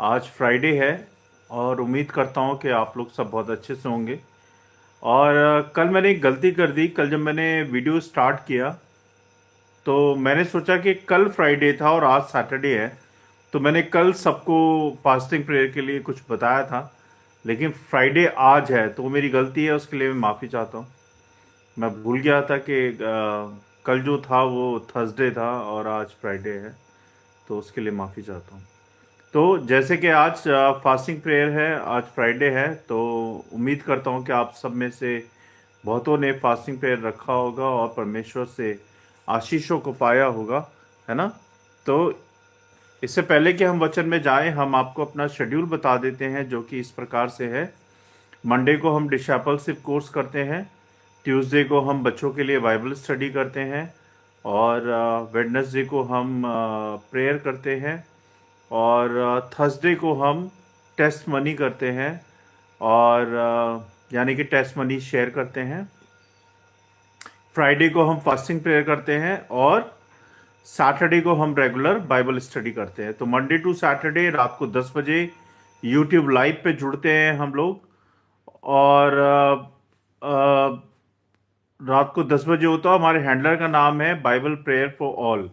आज फ्राइडे है और उम्मीद करता हूँ कि आप लोग सब बहुत अच्छे से होंगे। और कल मैंने एक गलती कर दी। कल जब मैंने वीडियो स्टार्ट किया तो मैंने सोचा कि कल फ्राइडे था और आज सैटरडे है, तो मैंने कल सबको फास्टिंग प्रेयर के लिए कुछ बताया था, लेकिन फ्राइडे आज है तो वो मेरी गलती है, उसके लिए मैं माफ़ी चाहता हूँ। मैं भूल गया था कि कल जो था वो थर्सडे था और आज फ्राइडे है, तो उसके लिए माफ़ी चाहता हूँ। तो जैसे कि आज फास्टिंग प्रेयर है, आज फ्राइडे है, तो उम्मीद करता हूँ कि आप सब में से बहुतों ने फास्टिंग प्रेयर रखा होगा और परमेश्वर से आशीषों को पाया होगा, है ना। तो इससे पहले कि हम वचन में जाएं, हम आपको अपना शेड्यूल बता देते हैं, जो कि इस प्रकार से है। मंडे को हम डिसाइपलशिप कोर्स करते हैं। ट्यूसडे को हम बच्चों के लिए बाइबल स्टडी करते हैं। और वेडनेसडे को हम प्रेयर करते हैं। और थर्सडे को हम टेस्ट मनी करते हैं। और यानी कि टेस्ट मनी शेयर करते हैं। फ्राइडे को हम फास्टिंग प्रेयर करते हैं। और सैटरडे को हम रेगुलर बाइबल स्टडी करते हैं। तो मंडे टू सैटरडे रात को 10 बजे यूट्यूब लाइव पे जुड़ते हैं हम लोग। और रात को 10 बजे होता है। हमारे हैंडलर का नाम है बाइबल प्रेयर फॉर ऑल।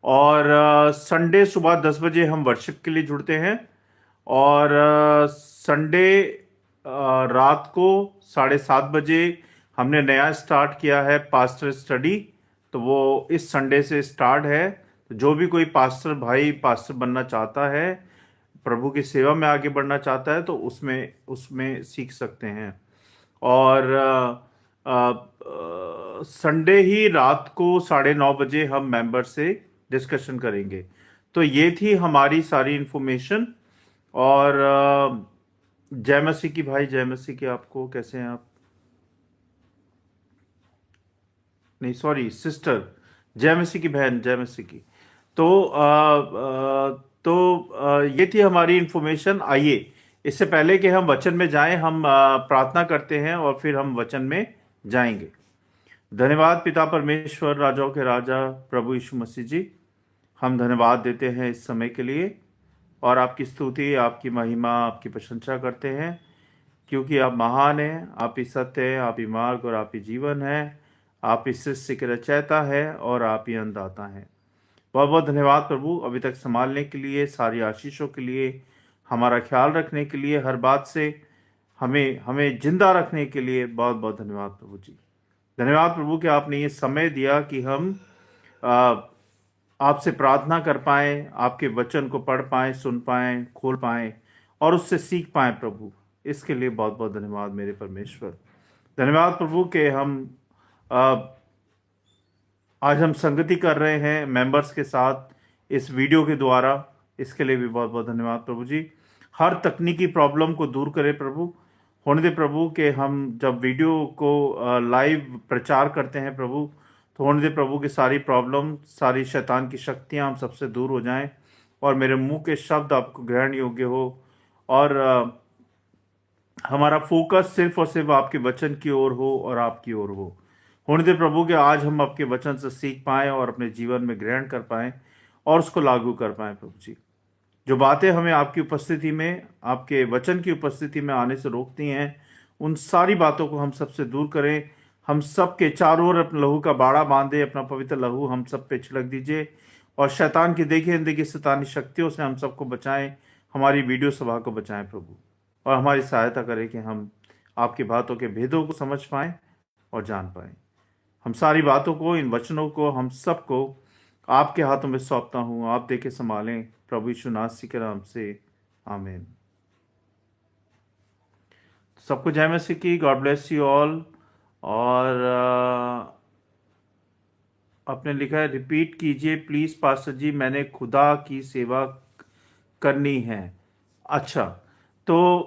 और संडे सुबह 10 बजे हम वर्शिप के लिए जुड़ते हैं। और संडे रात को 7:30 बजे हमने नया स्टार्ट किया है पास्टर स्टडी, तो वो इस संडे से स्टार्ट है। तो जो भी कोई पास्टर भाई पास्टर बनना चाहता है, प्रभु की सेवा में आगे बढ़ना चाहता है, तो उसमें उसमें सीख सकते हैं। और संडे ही रात को 9:30 बजे हम मेंबर से डिस्कशन करेंगे। तो ये थी हमारी सारी इन्फॉर्मेशन। और जय मसीह की भाई, जय मसीह की। आपको कैसे हैं आप? नहीं, सॉरी सिस्टर। जय मसीह की बहन, जय मसीह की। तो ये थी हमारी इन्फॉर्मेशन। आइए, इससे पहले कि हम वचन में जाएं, हम प्रार्थना करते हैं और फिर हम वचन में जाएंगे। धन्यवाद पिता परमेश्वर, राजाओं के राजा प्रभु यीशु मसीह जी, हम धन्यवाद देते हैं इस समय के लिए और आपकी स्तुति, आपकी महिमा, आपकी प्रशंसा करते हैं, क्योंकि आप महान हैं, आप ही सत्य है, आप ही मार्ग और आप ही जीवन है, आप ही सृष्टि के रचयिता है और आप ही अन्नदाता हैं। बहुत बहुत धन्यवाद प्रभु, अभी तक संभालने के लिए, सारी आशीषों के लिए, हमारा ख्याल रखने के लिए, हर बात से हमें हमें जिंदा रखने के लिए बहुत बहुत धन्यवाद प्रभु जी। धन्यवाद प्रभु कि आपने ये समय दिया कि हम आ, आपसे प्रार्थना कर पाएं, आपके वचन को पढ़ पाएं, सुन पाएं, खोल पाएं और उससे सीख पाएं प्रभु। इसके लिए बहुत बहुत धन्यवाद मेरे परमेश्वर। धन्यवाद प्रभु कि आ, आज हम संगति कर रहे हैं मेंबर्स के साथ इस वीडियो के द्वारा। इसके लिए भी बहुत बहुत धन्यवाद प्रभु जी। हर तकनीकी प्रॉब्लम को दूर करें प्रभु। होने दे प्रभु कि हम जब वीडियो को लाइव प्रचार करते हैं प्रभु, तो होने दे प्रभु की सारी प्रॉब्लम, सारी शैतान की शक्तियां हम सबसे दूर हो जाएं और मेरे मुंह के शब्द आपको ग्रहण योग्य हो। और हमारा फोकस सिर्फ और सिर्फ आपके वचन की ओर हो और आपकी ओर हो। होने दे प्रभु कि आज हम आपके वचन से सीख पाएं और अपने जीवन में ग्रहण कर पाएं और उसको लागू कर पाएं प्रभु जी। जो बातें हमें आपकी उपस्थिति में, आपके वचन की उपस्थिति में आने से रोकती हैं, उन सारी बातों को हम सबसे दूर करें। हम सब के चारों ओर अपने लहू का बाड़ा बांधे, अपना पवित्र लहू हम सब पे छिड़क दीजिए और शैतान की देखी अनदेखी शैतानी शक्तियों से हम सबको बचाएं। हमारी वीडियो सभा को बचाएं प्रभु, और हमारी सहायता करें कि हम आपकी बातों के भेदों को समझ पाएं और जान पाएं। हम सारी बातों को, इन वचनों को, हम सबको आपके हाथों में सौंपता हूँ। आप देखे संभालें प्रभु यीशु नासरी के नाम से, आमीन। सबको जय मसीह की। God bless you all. और आपने लिखा है, रिपीट कीजिए प्लीज पास्टर जी, मैंने खुदा की सेवा करनी है। अच्छा, तो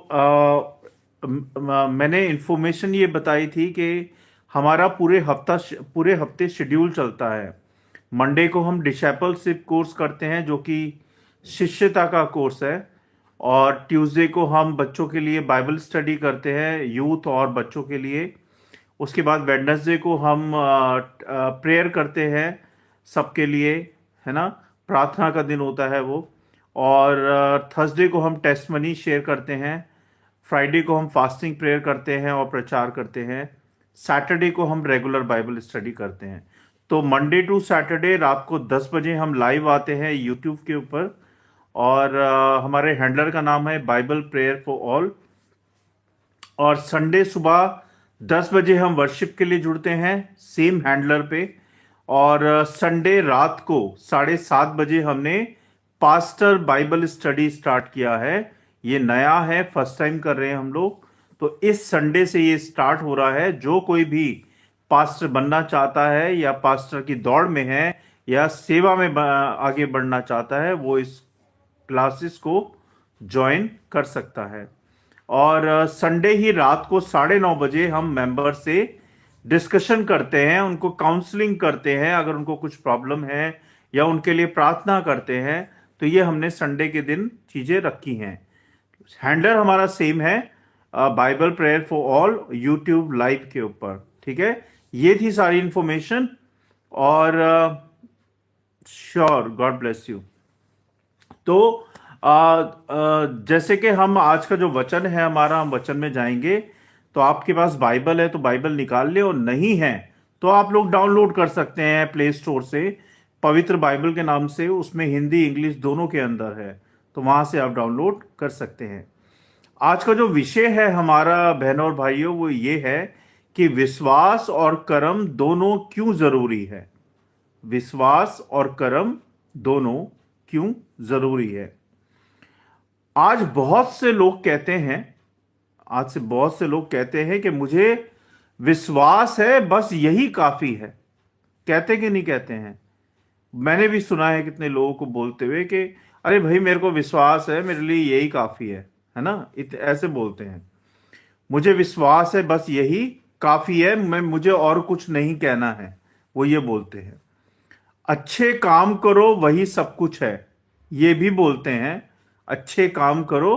मैंने इन्फॉर्मेशन ये बताई थी कि हमारा पूरे हफ्ते शेड्यूल चलता है। मंडे को हम डिसाइपलशिप कोर्स करते हैं, जो कि शिष्यता का कोर्स है। और ट्यूसडे को हम बच्चों के लिए बाइबल स्टडी करते हैं, यूथ और बच्चों के लिए। उसके बाद वेडनेसडे को हम प्रेयर करते हैं सबके लिए, है ना। प्रार्थना का दिन होता है वो। और थर्सडे को हम टेस्ट मनी शेयर करते हैं। फ्राइडे को हम फास्टिंग प्रेयर करते हैं और प्रचार करते हैं। सैटरडे को हम रेगुलर बाइबल स्टडी करते हैं। तो मंडे टू सैटरडे रात को 10 बजे हम लाइव आते हैं यूट्यूब के ऊपर, और हमारे हैंडलर का नाम है बाइबल प्रेयर फॉर ऑल। और संडे सुबह 10 बजे हम वर्शिप के लिए जुड़ते हैं सेम हैंडलर पे। और संडे रात को 7:30 बजे हमने पास्टर बाइबल स्टडी स्टार्ट किया है। ये नया है, फर्स्ट टाइम कर रहे हैं हम लोग। तो इस संडे से ये स्टार्ट हो रहा है। जो कोई भी पास्टर बनना चाहता है या पास्टर की दौड़ में है या सेवा में आगे बढ़ना चाहता है, वो इस क्लासेस को ज्वाइन कर सकता है। और संडे ही रात को 9:30 बजे हम मेंबर से डिस्कशन करते हैं, उनको काउंसलिंग करते हैं, अगर उनको कुछ प्रॉब्लम है या उनके लिए प्रार्थना करते हैं। तो ये हमने संडे के दिन चीजें रखी हैं। हैंडलर हमारा सेम है, Bible prayer for all YouTube live के ऊपर। ठीक है, ये थी सारी इंफॉर्मेशन। और श्योर, गॉड ब्लेस यू। तो जैसे कि हम आज का जो वचन है हमारा, हम वचन में जाएंगे। तो आपके पास बाइबल है तो बाइबल निकाल ले, और नहीं है तो आप लोग डाउनलोड कर सकते हैं प्ले स्टोर से, पवित्र बाइबल के नाम से। उसमें हिंदी इंग्लिश दोनों के अंदर है, तो वहां से आप डाउनलोड कर सकते हैं। आज का जो विषय है हमारा बहनों और भाइयों, वो ये है कि विश्वास और कर्म दोनों क्यों जरूरी है। विश्वास और कर्म दोनों क्यों जरूरी है। आज बहुत से लोग कहते हैं, आज से बहुत से लोग कहते हैं कि मुझे विश्वास है, बस यही काफी है। कहते कि नहीं कहते हैं? मैंने भी सुना है कितने लोगों को बोलते हुए कि अरे भाई मेरे को विश्वास है, मेरे लिए यही काफी है ना। ऐसे बोलते हैं, मुझे विश्वास है बस यही काफी है, मुझे और कुछ नहीं कहना है, वो ये बोलते हैं। अच्छे काम करो वही सब कुछ है, ये भी बोलते हैं, अच्छे काम करो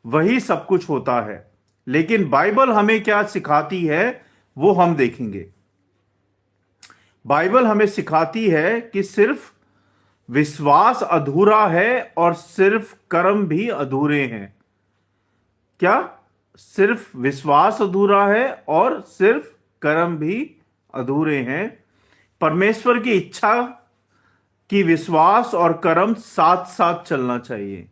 वही सब कुछ होता है। लेकिन बाइबल हमें क्या सिखाती है वो हम देखेंगे। बाइबल हमें सिखाती है कि सिर्फ विश्वास अधूरा है और सिर्फ कर्म भी अधूरे हैं। क्या? सिर्फ विश्वास अधूरा है और सिर्फ कर्म भी अधूरे हैं। परमेश्वर की इच्छा कि विश्वास और कर्म साथ साथ चलना चाहिए,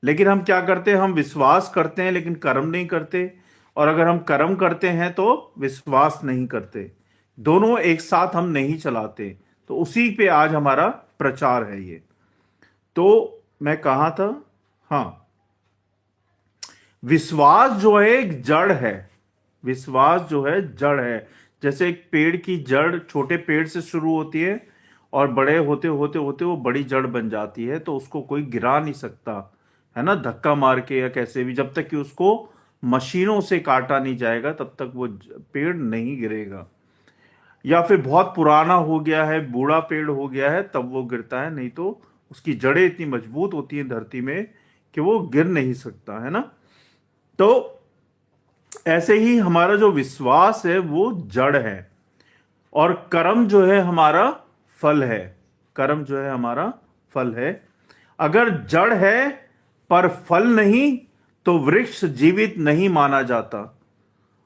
लेकिन हम क्या करते हैं? हम विश्वास करते हैं लेकिन कर्म नहीं करते, और अगर हम कर्म करते हैं तो विश्वास नहीं करते। दोनों एक साथ हम नहीं चलाते। तो उसी पे आज हमारा प्रचार है ये। तो मैं कहा था, हाँ, विश्वास जो है एक जड़ है। विश्वास जो है जड़ है। जैसे एक पेड़ की जड़ छोटे पेड़ से शुरू होती है और बड़े होते होते होते वो बड़ी जड़ बन जाती है, तो उसको कोई गिरा नहीं सकता, है ना, धक्का मार के या कैसे भी। जब तक कि उसको मशीनों से काटा नहीं जाएगा तब तक वो पेड़ नहीं गिरेगा। या फिर बहुत पुराना हो गया है, बूढ़ा पेड़ हो गया है, तब वो गिरता है, नहीं तो उसकी जड़ें इतनी मजबूत होती हैं धरती में कि वो गिर नहीं सकता, है ना। तो ऐसे ही हमारा जो विश्वास है वो जड़ है, और कर्म जो है हमारा फल है। कर्म जो है हमारा फल है। अगर जड़ है पर फल नहीं तो वृक्ष जीवित नहीं माना जाता।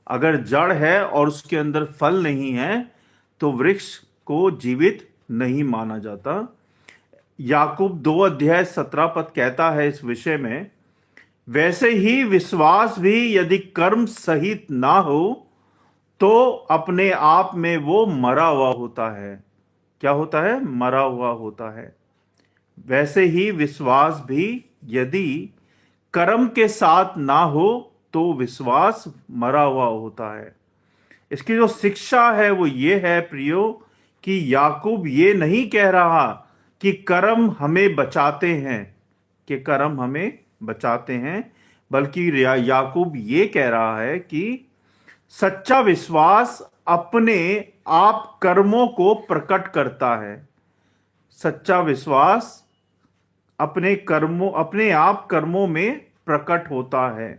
अगर जड़ है और उसके अंदर फल नहीं है तो वृक्ष को जीवित नहीं माना जाता। याकूब 2:17 कहता है इस विषय में, वैसे ही विश्वास भी यदि कर्म सहित ना हो तो अपने आप में वो मरा हुआ होता है। क्या होता है? मरा हुआ होता है। वैसे ही विश्वास भी यदि कर्म के साथ ना हो तो विश्वास मरा हुआ होता है। इसकी जो शिक्षा है वो ये है प्रियो, कि याकूब ये नहीं कह रहा कि कर्म हमें बचाते हैं, कि कर्म हमें बचाते हैं, बल्कि याकूब ये कह रहा है कि सच्चा विश्वास अपने आप कर्मों को प्रकट करता है। सच्चा विश्वास अपने आप कर्मों में प्रकट होता है।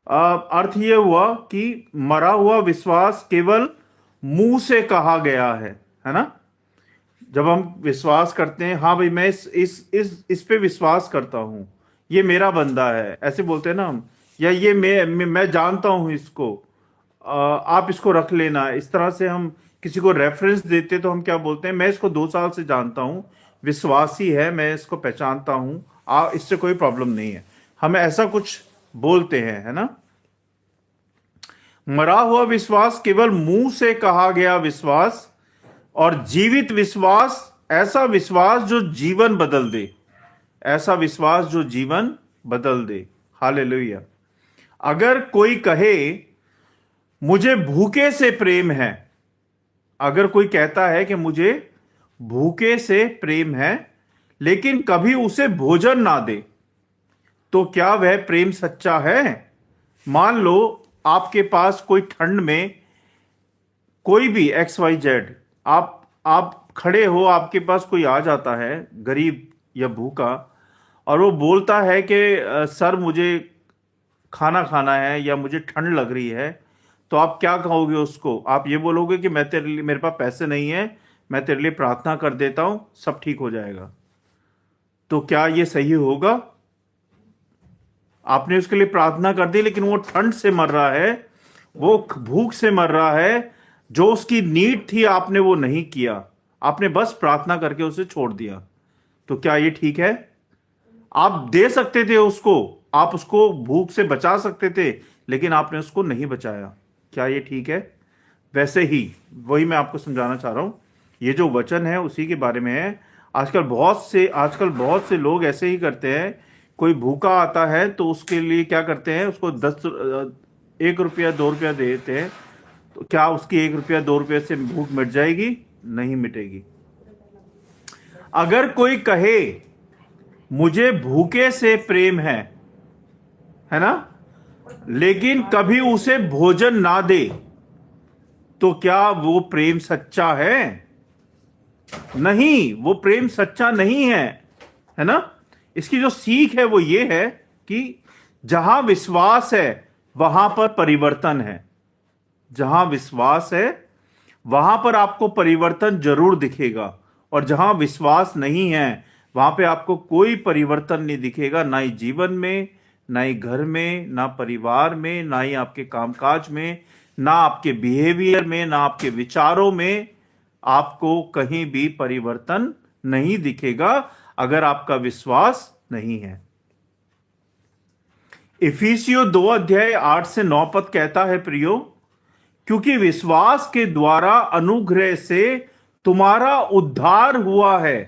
अर्थ यह हुआ कि मरा हुआ विश्वास केवल मुंह से कहा गया है ना। जब हम विश्वास करते हैं, हाँ भाई मैं इस पे विश्वास करता हूँ, ये मेरा बंदा है, ऐसे बोलते हैं ना हम, या ये मैं जानता हूँ इसको, आप इसको रख लेना, इस तरह से हम किसी को रेफरेंस देते तो हम क्या बोलते हैं, मैं इसको 2 साल से जानता हूँ, विश्वासी है, मैं इसको पहचानता हूँ, इससे कोई प्रॉब्लम नहीं है, हम ऐसा कुछ बोलते हैं, है ना। मरा हुआ विश्वास केवल मुंह से कहा गया विश्वास, और जीवित विश्वास ऐसा विश्वास जो जीवन बदल दे, ऐसा विश्वास जो जीवन बदल दे। हालेलुया। अगर कोई कहे मुझे भूखे से प्रेम है, अगर कोई कहता है कि मुझे भूखे से प्रेम है लेकिन कभी उसे भोजन ना दे, तो क्या वह प्रेम सच्चा है? मान लो आपके पास कोई ठंड में कोई भी XYZ, आप खड़े हो, आपके पास कोई आ जाता है गरीब या भूखा, और वो बोलता है कि सर मुझे खाना खाना है या मुझे ठंड लग रही है, तो आप क्या कहोगे उसको? आप ये बोलोगे कि मैं तेरे लिए, मेरे पास पैसे नहीं है, मैं तेरे लिए प्रार्थना कर देता हूं, सब ठीक हो जाएगा। तो क्या ये सही होगा? आपने उसके लिए प्रार्थना कर दी लेकिन वो ठंड से मर रहा है, वो भूख से मर रहा है, जो उसकी नीड थी आपने वो नहीं किया, आपने बस प्रार्थना करके उसे छोड़ दिया। तो क्या ये ठीक है? आप दे सकते थे उसको, आप उसको भूख से बचा सकते थे, लेकिन आपने उसको नहीं बचाया। क्या ये ठीक है? वैसे ही वही मैं आपको समझाना चाह रहा हूं, ये जो वचन है उसी के बारे में है। आजकल बहुत से लोग ऐसे ही करते हैं, कोई भूखा आता है तो उसके लिए क्या करते हैं, उसको 1 रुपया 2 रुपया दे देते हैं, तो क्या उसकी 1 रुपया 2 रुपये से भूख मिट जाएगी? नहीं मिटेगी। अगर कोई कहे मुझे भूखे से प्रेम है ना, लेकिन कभी उसे भोजन ना दे, तो क्या वो प्रेम सच्चा है? नहीं, वो प्रेम सच्चा नहीं है ना। इसकी जो सीख है वो ये है कि जहां विश्वास है वहां पर परिवर्तन है, जहां विश्वास है वहां पर आपको परिवर्तन जरूर दिखेगा, और जहां विश्वास नहीं है वहां पे आपको कोई परिवर्तन नहीं दिखेगा, ना ही जीवन में, ना ही घर में, ना परिवार में, ना ही आपके कामकाज में, ना आपके बिहेवियर में, ना आपके विचारों में, आपको कहीं भी परिवर्तन नहीं दिखेगा अगर आपका विश्वास नहीं है। इफिसियों 2 अध्याय 8 से 9 पद कहता है, प्रियो, क्योंकि विश्वास के द्वारा अनुग्रह से तुम्हारा उद्धार हुआ है,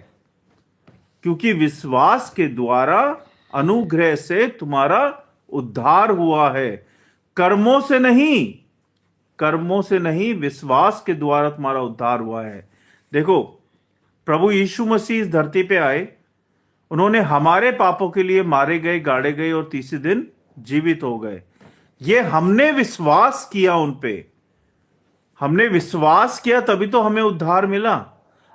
क्योंकि विश्वास के द्वारा अनुग्रह से तुम्हारा उद्धार हुआ है, कर्मों से नहीं, कर्मों से नहीं, विश्वास के द्वारा तुम्हारा उद्धार हुआ है। देखो, प्रभु यीशु मसीह इस धरती पे आए, उन्होंने हमारे पापों के लिए मारे गए, गाड़े गए और तीसरे दिन जीवित हो गए। ये हमने विश्वास किया उन पे, हमने विश्वास किया तभी तो हमें उद्धार मिला।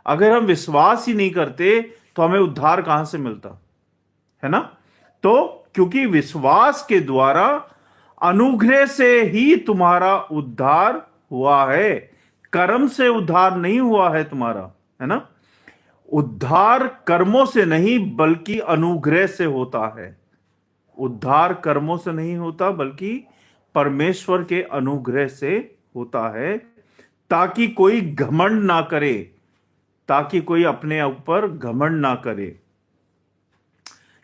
अगर हम विश्वास ही नहीं करते तो हमें उद्धार कहां से मिलता, है ना। तो क्योंकि विश्वास के द्वारा अनुग्रह से ही तुम्हारा उद्धार हुआ है, कर्म से उद्धार नहीं हुआ है तुम्हारा, है ना। उद्धार कर्मों से नहीं बल्कि अनुग्रह से होता है। उद्धार कर्मों से नहीं होता बल्कि परमेश्वर के अनुग्रह से होता है, ताकि कोई घमंड ना करे, ताकि कोई अपने ऊपर घमंड ना करे।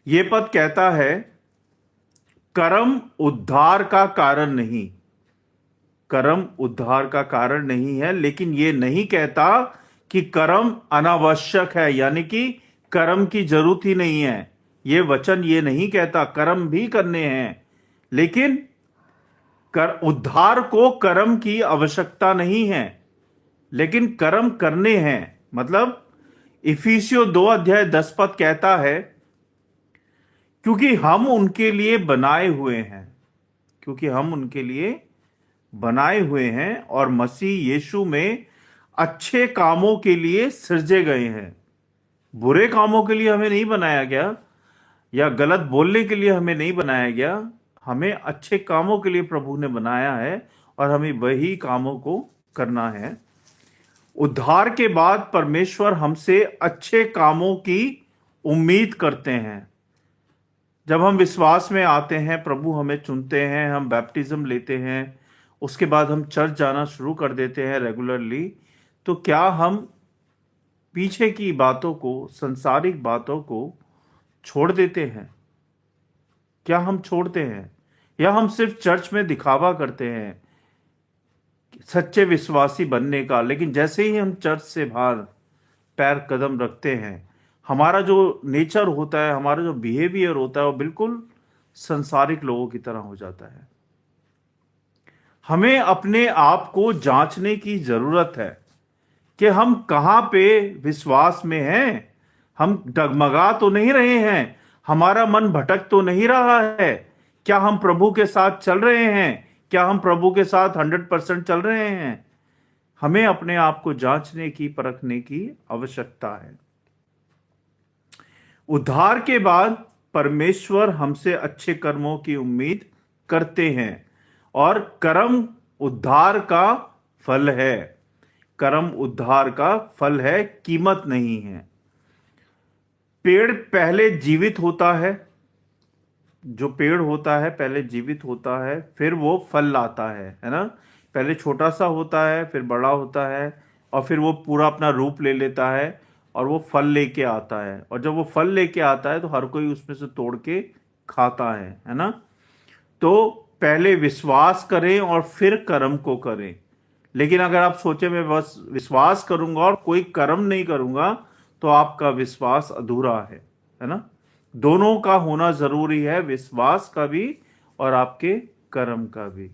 यह पद कहता है कर्म उद्धार का कारण नहीं, कर्म उद्धार का कारण नहीं है, लेकिन यह नहीं कहता कि कर्म अनावश्यक है, यानी कि कर्म की जरूरत ही नहीं है। यह वचन ये नहीं कहता, कर्म भी करने हैं, लेकिन उद्धार को कर्म की आवश्यकता नहीं है, लेकिन कर्म करने हैं। मतलब इफिसियों 2 अध्याय 10 पद कहता है, क्योंकि हम उनके लिए बनाए हुए हैं, क्योंकि हम उनके लिए बनाए हुए हैं और मसीह यीशु में अच्छे कामों के लिए सृजे गए हैं। बुरे कामों के लिए हमें नहीं बनाया गया, या गलत बोलने के लिए हमें नहीं बनाया गया, हमें अच्छे कामों के लिए प्रभु ने बनाया है और हमें वही कामों को करना है। उद्धार के बाद परमेश्वर हमसे अच्छे कामों की उम्मीद करते हैं। जब हम विश्वास में आते हैं, प्रभु हमें चुनते हैं, हम बैप्टिज्म लेते हैं, उसके बाद हम चर्च जाना शुरू कर देते हैं रेगुलरली, तो क्या हम पीछे की बातों को, संसारिक बातों को छोड़ देते हैं? क्या हम छोड़ते हैं, या हम सिर्फ चर्च में दिखावा करते हैं सच्चे विश्वासी बनने का, लेकिन जैसे ही हम चर्च से बाहर पैर कदम रखते हैं, हमारा जो नेचर होता है, हमारा जो बिहेवियर होता है, वो बिल्कुल संसारिक लोगों की तरह हो जाता है। हमें अपने आप को जांचने की जरूरत है कि हम कहाँ पे विश्वास में हैं। हम डगमगा तो नहीं रहे हैं, हमारा मन भटक तो नहीं रहा है। क्या हम प्रभु के साथ चल रहे हैं? क्या हम प्रभु के साथ 100% चल रहे हैं? हमें अपने आप को जांचने की, परखने की आवश्यकता है। उद्धार के बाद परमेश्वर हमसे अच्छे कर्मों की उम्मीद करते हैं, और कर्म उद्धार का फल है। कर्म उद्धार का फल है, कीमत नहीं है। पेड़ पहले जीवित होता है, जो पेड़ होता है पहले जीवित होता है, फिर वो फल लाता है ना। पहले छोटा सा होता है, फिर बड़ा होता है, और फिर वो पूरा अपना रूप ले लेता है, और वो फल लेके आता है। और जब वो फल लेके आता है तो हर कोई उसमें से तोड़ के खाता है ना। तो पहले विश्वास करें और फिर कर्म को करें। लेकिन अगर आप सोचे मैं बस विश्वास करूंगा और कोई कर्म नहीं करूंगा, तो आपका विश्वास अधूरा है ना। दोनों का होना जरूरी है, विश्वास का भी और आपके कर्म का भी।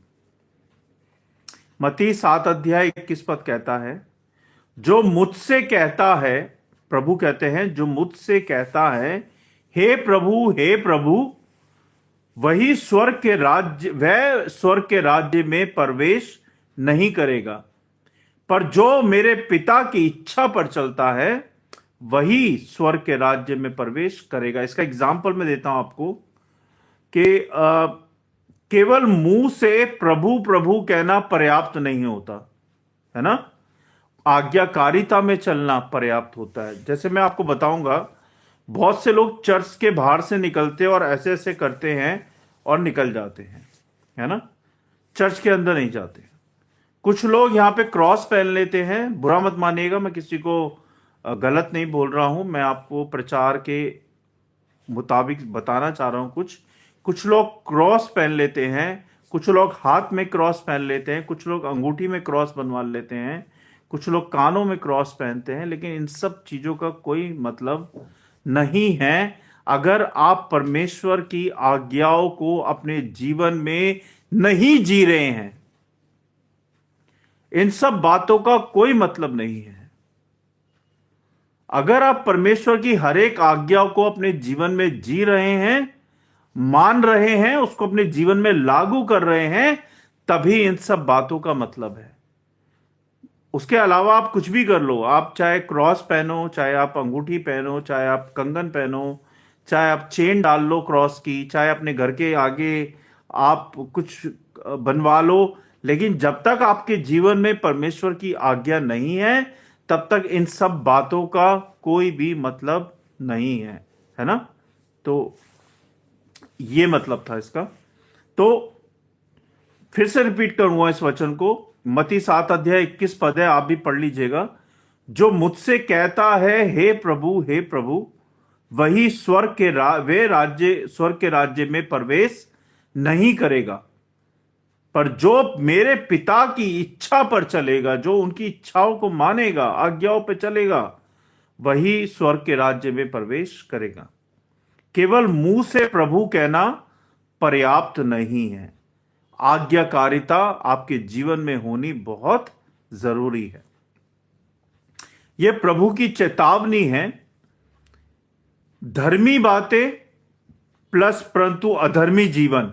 मत्ती 7:21 कहता है, जो मुझसे कहता है, प्रभु कहते हैं, जो मुझसे कहता है हे प्रभु हे प्रभु, वह स्वर्ग के राज्य में प्रवेश नहीं करेगा, पर जो मेरे पिता की इच्छा पर चलता है वही स्वर्ग के राज्य में प्रवेश करेगा। इसका एग्जाम्पल मैं देता हूं आपको कि केवल मुंह से प्रभु प्रभु कहना पर्याप्त नहीं होता है ना। आज्ञाकारिता में चलना पर्याप्त होता है। जैसे मैं आपको बताऊंगा, बहुत से लोग चर्च के बाहर से निकलते और ऐसे ऐसे करते हैं और निकल जाते हैं, है ना। चर्च के अंदर नहीं जाते। कुछ लोग यहाँ पे क्रॉस पहन लेते हैं, बुरा मत मानिएगा, मैं किसी को गलत नहीं बोल रहा हूं, मैं आपको प्रचार के मुताबिक बताना चाह रहा हूं। कुछ लोग क्रॉस पहन लेते हैं, कुछ लोग हाथ में क्रॉस पहन लेते हैं, कुछ लोग अंगूठी में क्रॉस बनवा लेते हैं, कुछ लोग कानों में क्रॉस पहनते हैं, लेकिन इन सब चीजों का कोई मतलब नहीं है अगर आप परमेश्वर की आज्ञाओं को अपने जीवन में नहीं जी रहे हैं। इन सब बातों का कोई मतलब नहीं है। अगर आप परमेश्वर की हर एक आज्ञाओं को अपने जीवन में जी रहे हैं, मान रहे हैं, उसको अपने जीवन में लागू कर रहे हैं, तभी इन सब बातों का मतलब है। उसके अलावा आप कुछ भी कर लो, आप चाहे क्रॉस पहनो, चाहे आप अंगूठी पहनो, चाहे आप कंगन पहनो, चाहे आप चेन डाल लो क्रॉस की, चाहे अपने घर के आगे आप कुछ बनवा लो, लेकिन जब तक आपके जीवन में परमेश्वर की आज्ञा नहीं है, तब तक इन सब बातों का कोई भी मतलब नहीं है ना। तो ये मतलब था इसका। तो फिर से रिपीट करूंगा इस वचन को, मत्ती 7:21 है, आप भी पढ़ लीजिएगा। जो मुझसे कहता है हे प्रभु, वही स्वर्ग के राज्य में प्रवेश नहीं करेगा, पर जो मेरे पिता की इच्छा पर चलेगा, जो उनकी इच्छाओं को मानेगा, आज्ञाओं पर चलेगा, वही स्वर्ग के राज्य में प्रवेश करेगा। केवल मुंह से प्रभु कहना पर्याप्त नहीं है। आज्ञाकारिता आपके जीवन में होनी बहुत जरूरी है। यह प्रभु की चेतावनी है। धर्मी बातें प्लस परंतु अधर्मी जीवन।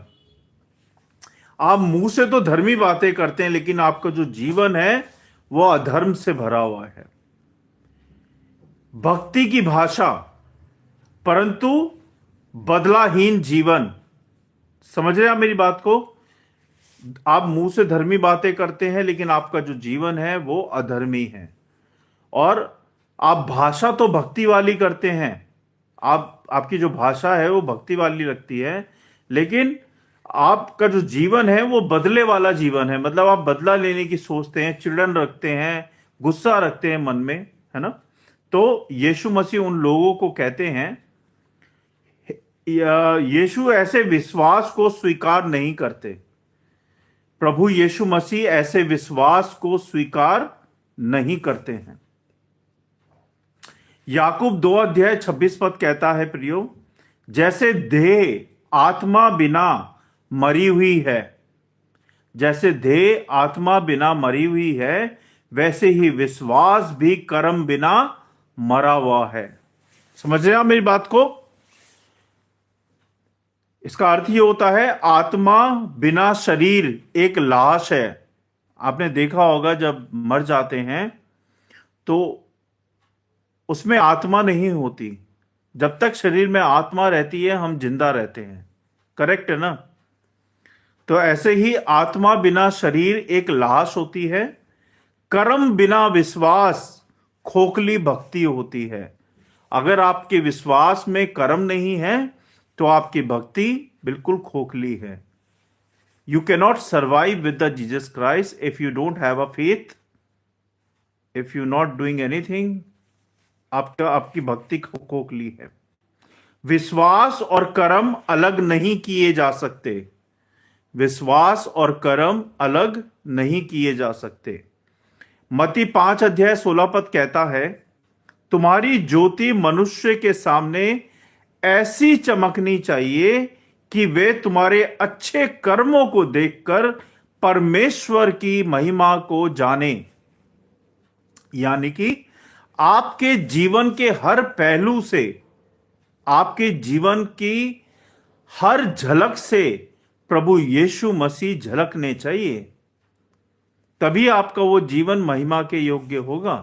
आप मुंह से तो धर्मी बातें करते हैं, लेकिन आपका जो जीवन है वो अधर्म से भरा हुआ है। भक्ति की भाषा परंतु बदलाहीन जीवन। समझ रहे हैं आप मेरी बात को? आप मुंह से धर्मी बातें करते हैं, लेकिन आपका जो जीवन है वो अधर्मी है। और आप भाषा तो भक्ति वाली करते हैं, आपकी जो भाषा है वो भक्ति वाली लगती है, लेकिन आपका जो जीवन है वो बदले वाला जीवन है। मतलब आप बदला लेने की सोचते हैं, चिड़न रखते हैं, गुस्सा रखते हैं मन में, है ना। तो यीशु मसीह उन लोगों को कहते हैं, यीशु ऐसे विश्वास को स्वीकार नहीं करते। प्रभु यीशु मसीह ऐसे विश्वास को स्वीकार नहीं करते हैं। याकूब 2:26 कहता है, प्रियो, जैसे देह आत्मा बिना मरी हुई है, जैसे देह आत्मा बिना मरी हुई है, वैसे ही विश्वास भी कर्म बिना मरा हुआ है। समझ रहे हैं आप मेरी बात को? इसका अर्थ ये होता है, आत्मा बिना शरीर एक लाश है। आपने देखा होगा जब मर जाते हैं तो उसमें आत्मा नहीं होती। जब तक शरीर में आत्मा रहती है हम जिंदा रहते हैं। करेक्ट है ना? तो ऐसे ही आत्मा बिना शरीर एक लाश होती है। कर्म बिना विश्वास खोखली भक्ति होती है। अगर आपके विश्वास में कर्म नहीं है तो आपकी भक्ति बिल्कुल खोखली है। You can not survive with the Jesus Christ if you don't have a faith, if you not doing anything. आपकी भक्ति खोखली है। विश्वास और कर्म अलग नहीं किए जा सकते। विश्वास और कर्म अलग नहीं किए जा सकते। मत्ती 5:16 कहता है, तुम्हारी ज्योति मनुष्य के सामने ऐसी चमकनी चाहिए कि वे तुम्हारे अच्छे कर्मों को देखकर परमेश्वर की महिमा को जाने। यानी कि आपके जीवन के हर पहलू से, आपके जीवन की हर झलक से प्रभु यीशु मसीह झलकने चाहिए, तभी आपका वो जीवन महिमा के योग्य होगा,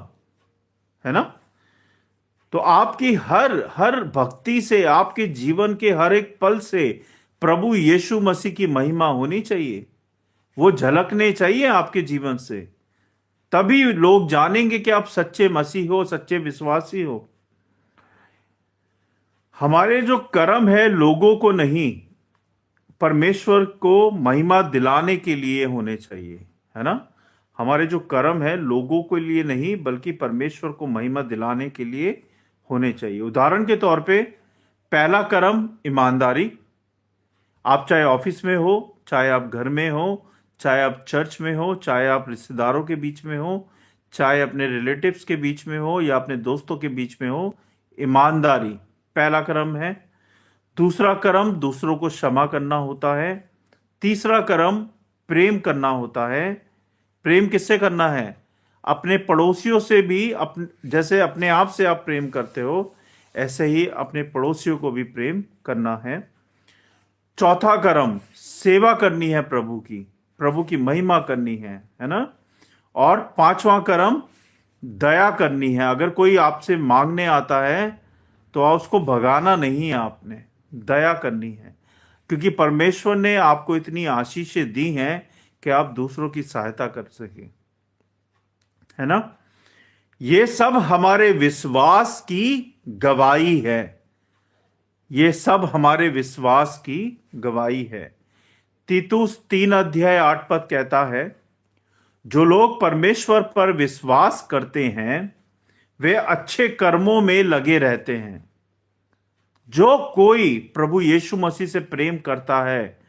है ना। तो आपकी हर भक्ति से, आपके जीवन के हर एक पल से प्रभु यीशु मसीह की महिमा होनी चाहिए, वो झलकने चाहिए आपके जीवन से। तभी लोग जानेंगे कि आप सच्चे मसीह हो, सच्चे विश्वासी हो। हमारे जो कर्म है लोगों को नहीं, परमेश्वर को महिमा दिलाने के लिए होने चाहिए, है ना। हमारे जो कर्म है लोगों के लिए नहीं बल्कि परमेश्वर को महिमा दिलाने के लिए होने चाहिए। उदाहरण के तौर पे पहला कर्म ईमानदारी। आप चाहे ऑफिस में हो, चाहे आप घर में हो, चाहे आप चर्च में हो, चाहे आप रिश्तेदारों के बीच में हो, चाहे अपने रिलेटिव्स के बीच में हो या अपने दोस्तों के बीच में हो, ईमानदारी पहला कर्म है। दूसरा कर्म दूसरों को क्षमा करना होता है। तीसरा कर्म प्रेम करना होता है। प्रेम किससे करना है? अपने पड़ोसियों से भी। जैसे अपने आप से आप प्रेम करते हो ऐसे ही अपने पड़ोसियों को भी प्रेम करना है। चौथा कर्म सेवा करनी है, प्रभु की महिमा करनी है ना। और पांचवा कर्म दया करनी है। अगर कोई आपसे मांगने आता है तो उसको भगाना नहीं है, आपने दया करनी है, क्योंकि परमेश्वर ने आपको इतनी आशीषें दी हैं कि आप दूसरों की सहायता कर सके, है ना। ये सब हमारे विश्वास की गवाही है। ये सब हमारे विश्वास की गवाही है। तीतुस 3:8 कहता है, जो लोग परमेश्वर पर विश्वास करते हैं वे अच्छे कर्मों में लगे रहते हैं। जो कोई प्रभु यीशु मसीह से प्रेम करता है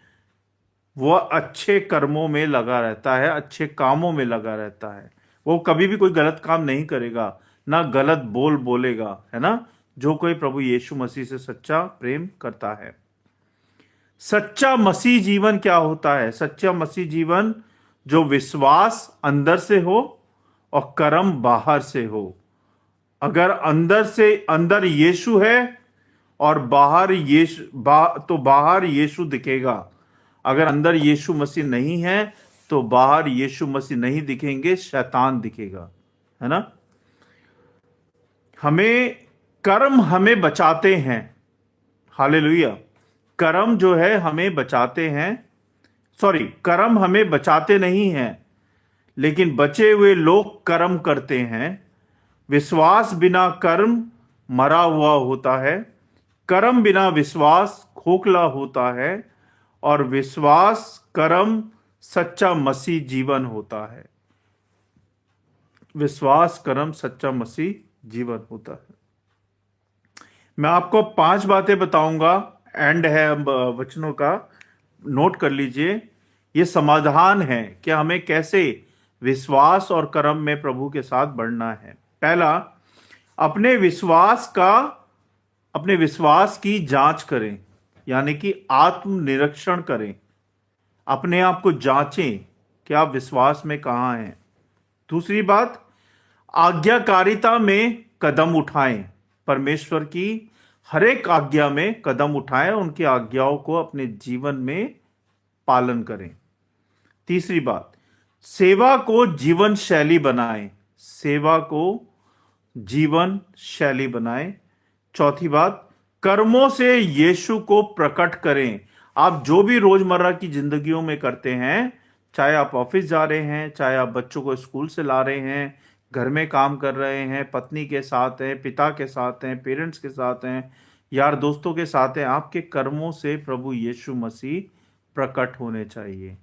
वह अच्छे कर्मों में लगा रहता है, अच्छे कामों में लगा रहता है। वो कभी भी कोई गलत काम नहीं करेगा, ना गलत बोलेगा, है ना। जो कोई प्रभु यीशु मसीह से सच्चा प्रेम करता है। सच्चा मसीह जीवन क्या होता है? सच्चा मसीह जीवन जो विश्वास अंदर से हो और कर्म बाहर से हो। अगर अंदर यीशु है और बाहर तो बाहर यीशु दिखेगा। अगर अंदर यीशु मसीह नहीं है तो बाहर यीशु मसीह नहीं दिखेंगे, शैतान दिखेगा, है ना। कर्म हमें बचाते हैं। हालेलुया। कर्म जो है हमें बचाते हैं। कर्म हमें बचाते नहीं हैं, लेकिन बचे हुए लोग कर्म करते हैं विश्वास बिना कर्म मरा हुआ होता है, कर्म बिना विश्वास खोखला होता है, और विश्वास कर्म सच्चा मसीह जीवन होता है। विश्वास कर्म सच्चा मसीह जीवन होता है। मैं आपको 5 बातें बताऊंगा, एंड है अब वचनों का, नोट कर लीजिए। ये समाधान है कि हमें कैसे विश्वास और कर्म में प्रभु के साथ बढ़ना है। पहला, अपने विश्वास की जांच करें, यानी कि आत्मनिरीक्षण करें। अपने आप को जांचें कि आप विश्वास में कहाँ हैं। दूसरी बात, आज्ञाकारिता में कदम उठाएं। परमेश्वर की हर एक आज्ञा में कदम उठाएं, उनकी आज्ञाओं को अपने जीवन में पालन करें। तीसरी बात, सेवा को जीवन शैली बनाएं। सेवा को जीवन शैली बनाएं। चौथी बात, कर्मों से यीशु को प्रकट करें। आप जो भी रोजमर्रा की जिंदगियों में करते हैं, चाहे आप ऑफिस जा रहे हैं, चाहे आप बच्चों को स्कूल से ला रहे हैं, घर में काम कर रहे हैं, पत्नी के साथ हैं, पिता के साथ हैं, पेरेंट्स के साथ हैं, यार दोस्तों के साथ हैं, आपके कर्मों से प्रभु यीशु मसीह प्रकट होने चाहिए।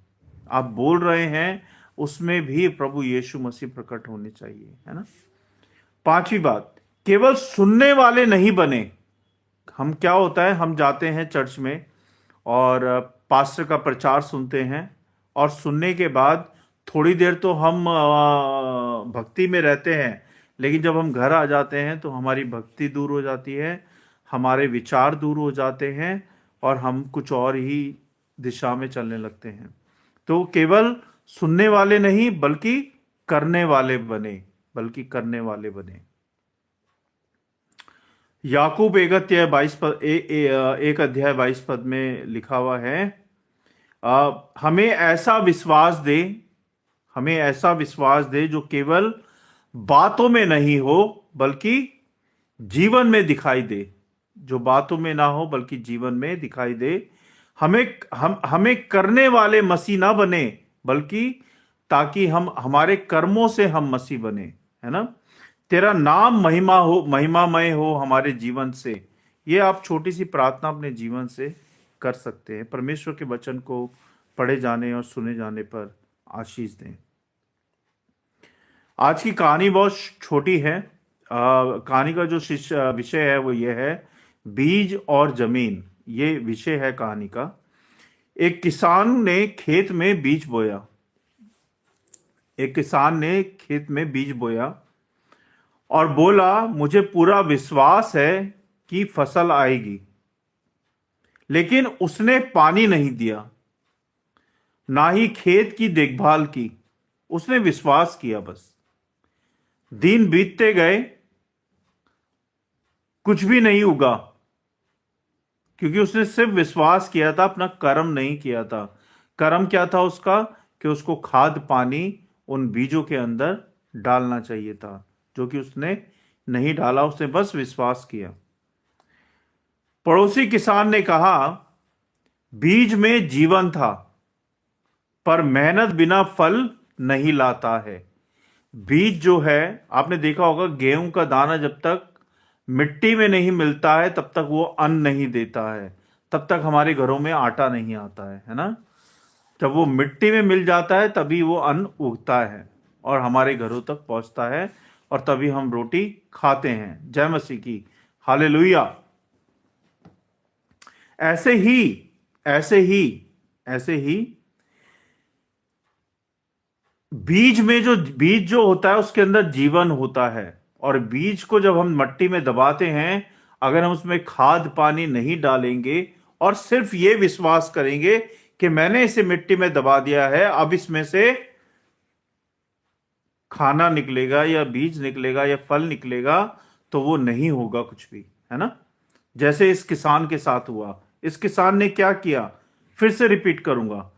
आप बोल रहे हैं, उसमें भी प्रभु यीशु मसीह प्रकट होने चाहिए, है ना। पांचवी बात, केवल सुनने वाले नहीं बने। हम क्या होता है, हम जाते हैं चर्च में और पास्टर का प्रचार सुनते हैं, और सुनने के बाद थोड़ी देर तो हम भक्ति में रहते हैं, लेकिन जब हम घर आ जाते हैं तो हमारी भक्ति दूर हो जाती है, हमारे विचार दूर हो जाते हैं, और हम कुछ और ही दिशा में चलने लगते हैं। तो केवल सुनने वाले नहीं, बल्कि करने वाले बने, याकूब 1 अध्याय 22 पद में लिखा हुआ है, हमें ऐसा विश्वास दे जो केवल बातों में नहीं हो बल्कि जीवन में दिखाई दे। जो बातों में ना हो बल्कि जीवन में दिखाई दे। हमें करने वाले मसीह ना बने, बल्कि ताकि हमारे कर्मों से हम मसीह बने, है ना। तेरा नाम महिमामय हो हमारे जीवन से। ये आप छोटी सी प्रार्थना अपने जीवन से कर सकते हैं। परमेश्वर के वचन को पढ़े जाने और सुने जाने पर आशीष दें। आज की कहानी बहुत छोटी है। कहानी का जो विषय है वो ये है, बीज और जमीन। ये विषय है कहानी का। एक किसान ने खेत में बीज बोया और बोला, मुझे पूरा विश्वास है कि फसल आएगी। लेकिन उसने पानी नहीं दिया, ना ही खेत की देखभाल की। उसने विश्वास किया बस। दिन बीतते गए, कुछ भी नहीं उगा, क्योंकि उसने सिर्फ विश्वास किया था, अपना कर्म नहीं किया था। कर्म क्या था उसका, कि उसको खाद पानी उन बीजों के अंदर डालना चाहिए था, जो कि उसने नहीं डाला। उसने बस विश्वास किया। पड़ोसी किसान ने कहा, बीज में जीवन था, पर मेहनत बिना फल नहीं लाता है। बीज जो है, आपने देखा होगा, गेहूं का दाना जब तक मिट्टी में नहीं मिलता है तब तक वो अन्न नहीं देता है, तब तक हमारे घरों में आटा नहीं आता है ना। जब वो मिट्टी में मिल जाता है तभी वो अन्न उगता है और हमारे घरों तक पहुंचता है, और तभी हम रोटी खाते हैं। जय मसीह की, हालेलुया। ऐसे ही बीज जो होता है उसके अंदर जीवन होता है, और बीज को जब हम मट्टी में दबाते हैं, अगर हम उसमें खाद पानी नहीं डालेंगे और सिर्फ ये विश्वास करेंगे कि मैंने इसे मिट्टी में दबा दिया है, अब इसमें से खाना निकलेगा या बीज निकलेगा या फल निकलेगा, तो वो नहीं होगा कुछ भी, है ना। जैसे इस किसान के साथ हुआ। इस किसान ने क्या किया, फिर से रिपीट करूंगा।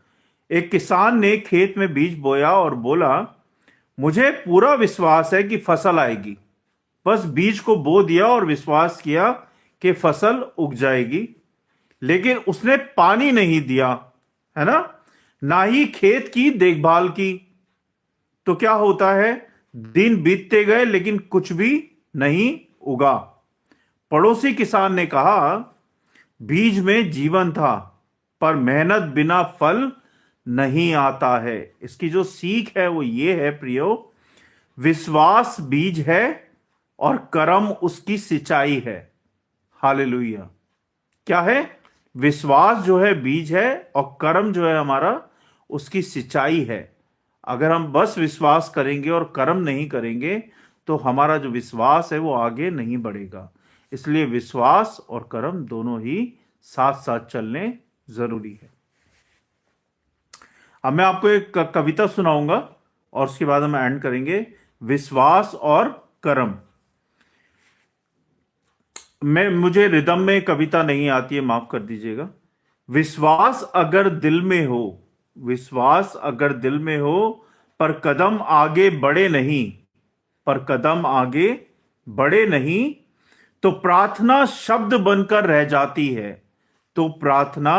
एक किसान ने खेत में बीज बोया और बोला, मुझे पूरा विश्वास है कि फसल आएगी। बस बीज को बो दिया और विश्वास किया कि फसल उग जाएगी। लेकिन उसने पानी नहीं दिया, है ना ही खेत की देखभाल की। तो क्या होता है, दिन बीतते गए लेकिन कुछ भी नहीं उगा। पड़ोसी किसान ने कहा, बीज में जीवन था, पर मेहनत बिना फल नहीं आता है। इसकी जो सीख है वो ये है प्रियो, विश्वास बीज है और कर्म उसकी सिंचाई है। हालेलुया। क्या है? विश्वास जो है बीज है और कर्म जो है हमारा उसकी सिंचाई है। अगर हम बस विश्वास करेंगे और कर्म नहीं करेंगे तो हमारा जो विश्वास है वो आगे नहीं बढ़ेगा। इसलिए विश्वास और कर्म दोनों ही साथ साथ चलने जरूरी है। अब मैं आपको एक कविता सुनाऊंगा और उसके बाद हम एंड करेंगे। विश्वास और कर्म। मुझे रिदम में कविता नहीं आती है, माफ कर दीजिएगा। विश्वास अगर दिल में हो, विश्वास अगर दिल में हो, पर कदम आगे बढ़े नहीं, पर कदम आगे बढ़े नहीं, तो प्रार्थना शब्द बनकर रह जाती है, तो प्रार्थना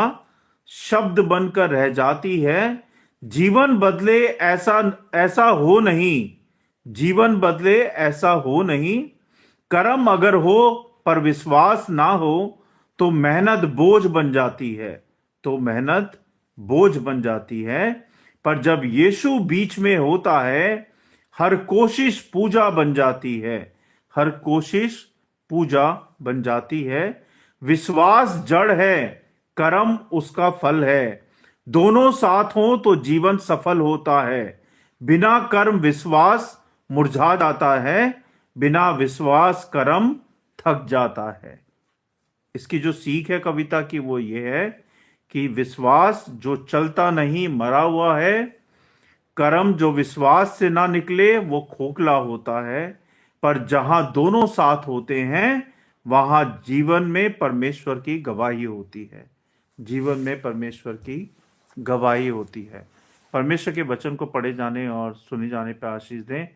शब्द बनकर रह जाती है। जीवन बदले ऐसा ऐसा हो नहीं, जीवन बदले ऐसा हो नहीं। कर्म अगर हो पर विश्वास ना हो, तो मेहनत बोझ बन जाती है, तो मेहनत बोझ बन जाती है। पर जब यीशु बीच में होता है, हर कोशिश पूजा बन जाती है, हर कोशिश पूजा बन जाती है। विश्वास जड़ है, कर्म उसका फल है। दोनों साथ हो तो जीवन सफल होता है। बिना कर्म विश्वास मुरझा जाता है, बिना विश्वास कर्म थक जाता है। इसकी जो सीख है कविता की वो ये है कि विश्वास जो चलता नहीं मरा हुआ है, कर्म जो विश्वास से ना निकले वो खोखला होता है। पर जहां दोनों साथ होते हैं वहां जीवन में परमेश्वर की गवाही होती है, जीवन में परमेश्वर की गवाही होती है। परमेश्वर के वचन को पढ़े जाने और सुने जाने पर आशीष दें।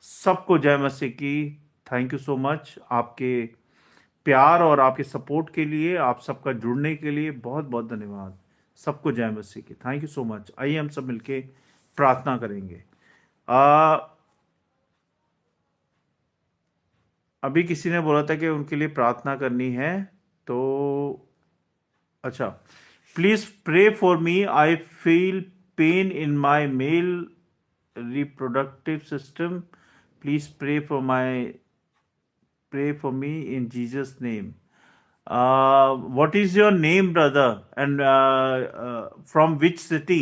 सबको जय मसीह की। थैंक यू सो मच आपके प्यार और आपके सपोर्ट के लिए, आप सबका जुड़ने के लिए बहुत बहुत धन्यवाद। सबको जय मसीह की। Thank you so much. आइए हम सब मिलके प्रार्थना करेंगे। अभी किसी ने बोला था कि उनके लिए प्रार्थना करनी है, तो अच्छा, please pray for me, I feel pain in my male reproductive system, please pray for me in Jesus name. What is your name, brother, and from which city?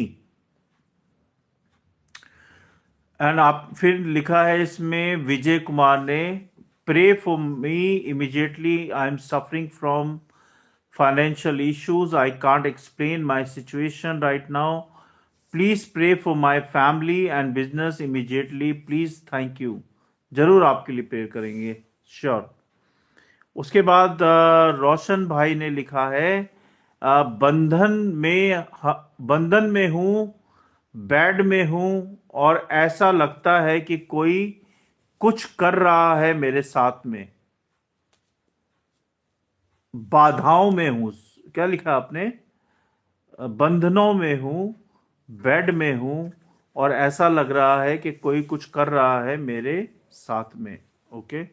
And आप फिर लिखा है इसमें विजय कुमार ने, pray for me immediately, I am suffering from financial issues, I can't explain my situation right now, please pray for my family and business immediately please, thank you. जरूर आपके लिए prayer करेंगे, श्योर। उसके बाद रोशन भाई ने लिखा है, बंधन में हूं, बेड में हूं और ऐसा लगता है कि कोई कुछ कर रहा है मेरे साथ में, बाधाओं में हूं। क्या लिखा आपने? बंधनों में हूं, बेड में हूं और ऐसा लग रहा है कि कोई कुछ कर रहा है मेरे साथ में। ओके,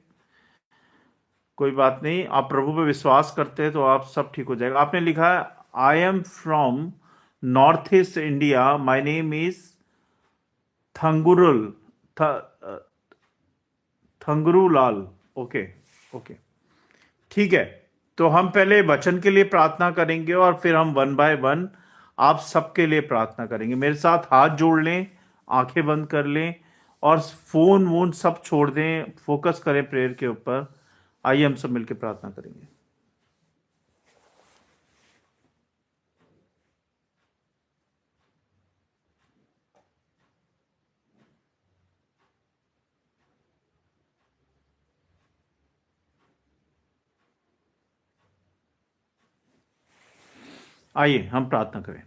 कोई बात नहीं, आप प्रभु पे विश्वास करते हैं तो आप सब ठीक हो जाएगा। आपने लिखा है, I am from north east India, my name is Thangurul Thangrulal. Okay okay, ठीक है। तो हम पहले वचन के लिए प्रार्थना करेंगे और फिर हम वन बाय वन आप सबके लिए प्रार्थना करेंगे। मेरे साथ हाथ जोड़ लें, आंखें बंद कर लें और फोन वोन सब छोड़ दें, फोकस करें प्रेयर के ऊपर। आइए हम सब मिलकर प्रार्थना करेंगे। आइए हम प्रार्थना करें।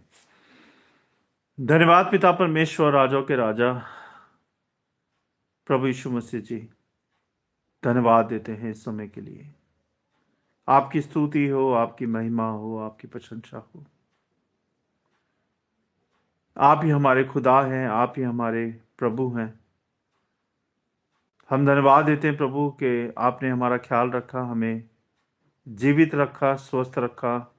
धन्यवाद पिता परमेश्वर, राजाओं के राजा, प्रभु यीशु मसीह जी, धन्यवाद देते हैं इस समय के लिए। आपकी स्तुति हो, आपकी महिमा हो, आपकी प्रशंसा हो। आप ही हमारे खुदा हैं, आप ही हमारे प्रभु हैं। हम धन्यवाद देते हैं प्रभु कि आपने हमारा ख्याल रखा, हमें जीवित रखा, स्वस्थ रखा,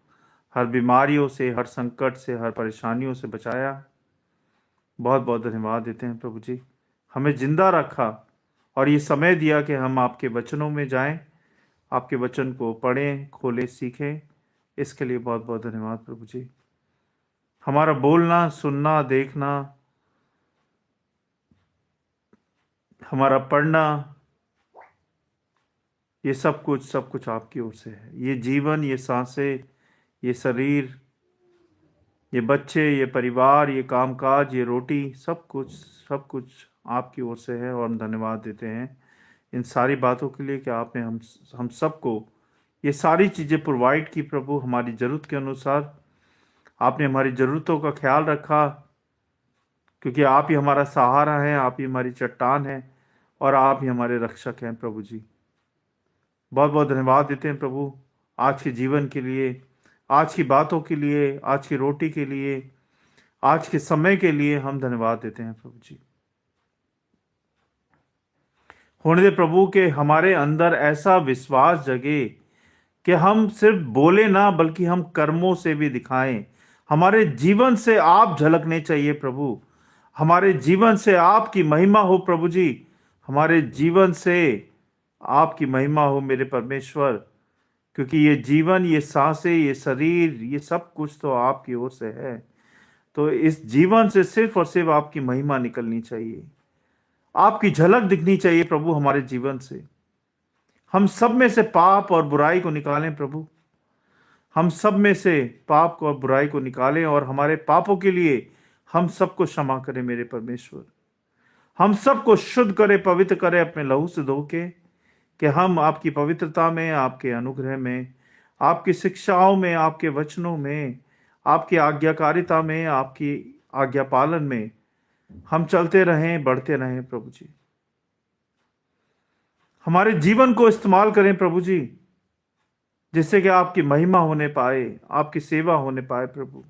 हर बीमारियों से, हर संकट से, हर परेशानियों से बचाया। बहुत बहुत धन्यवाद देते हैं प्रभु जी। हमें जिंदा रखा और ये समय दिया कि हम आपके वचनों में जाएं, आपके वचन को पढ़ें, खोलें, सीखें। इसके लिए बहुत बहुत धन्यवाद प्रभु जी। हमारा बोलना, सुनना, देखना, हमारा पढ़ना, ये सब कुछ आपकी ओर से है। ये जीवन, ये सांसें, ये शरीर, ये बच्चे, ये परिवार, ये कामकाज, ये रोटी, सब कुछ आपकी ओर से है। और हम धन्यवाद देते हैं इन सारी बातों के लिए कि आपने हम सबको ये सारी चीज़ें प्रोवाइड की प्रभु, हमारी ज़रूरत के अनुसार। आपने हमारी ज़रूरतों का ख्याल रखा, क्योंकि आप ही हमारा सहारा है, आप ही हमारी चट्टान है और आप ही हमारे रक्षक हैं प्रभु जी। बहुत बहुत धन्यवाद देते हैं प्रभु आज के जीवन के लिए, आज की बातों के लिए, आज की रोटी के लिए, आज के समय के लिए हम धन्यवाद देते हैं प्रभु जी। होने दे प्रभु के हमारे अंदर ऐसा विश्वास जगे कि हम सिर्फ बोले ना, बल्कि हम कर्मों से भी दिखाएं। हमारे जीवन से आप झलकने चाहिए प्रभु, हमारे जीवन से आपकी महिमा हो प्रभु जी, हमारे जीवन से आपकी महिमा हो मेरे परमेश्वर। क्योंकि ये जीवन, ये सांसें, ये शरीर, ये सब कुछ तो आपकी ओर से है। तो इस जीवन से सिर्फ और सिर्फ आपकी महिमा निकलनी चाहिए, आपकी झलक दिखनी चाहिए प्रभु हमारे जीवन से। हम सब में से पाप और बुराई को निकालें प्रभु, हम सब में से पाप को और बुराई को निकालें और हमारे पापों के लिए हम सबको क्षमा करें मेरे परमेश्वर। हम सबको शुद्ध करें, पवित्र करें अपने लहू से धो के, कि हम आपकी पवित्रता में, आपके अनुग्रह में, आपकी शिक्षाओं में, आपके वचनों में, आपकी आज्ञाकारिता में, आपकी आज्ञा पालन में हम चलते रहें, बढ़ते रहें प्रभु जी। हमारे जीवन को इस्तेमाल करें प्रभु जी, जिससे कि आपकी महिमा होने पाए, आपकी सेवा होने पाए प्रभु।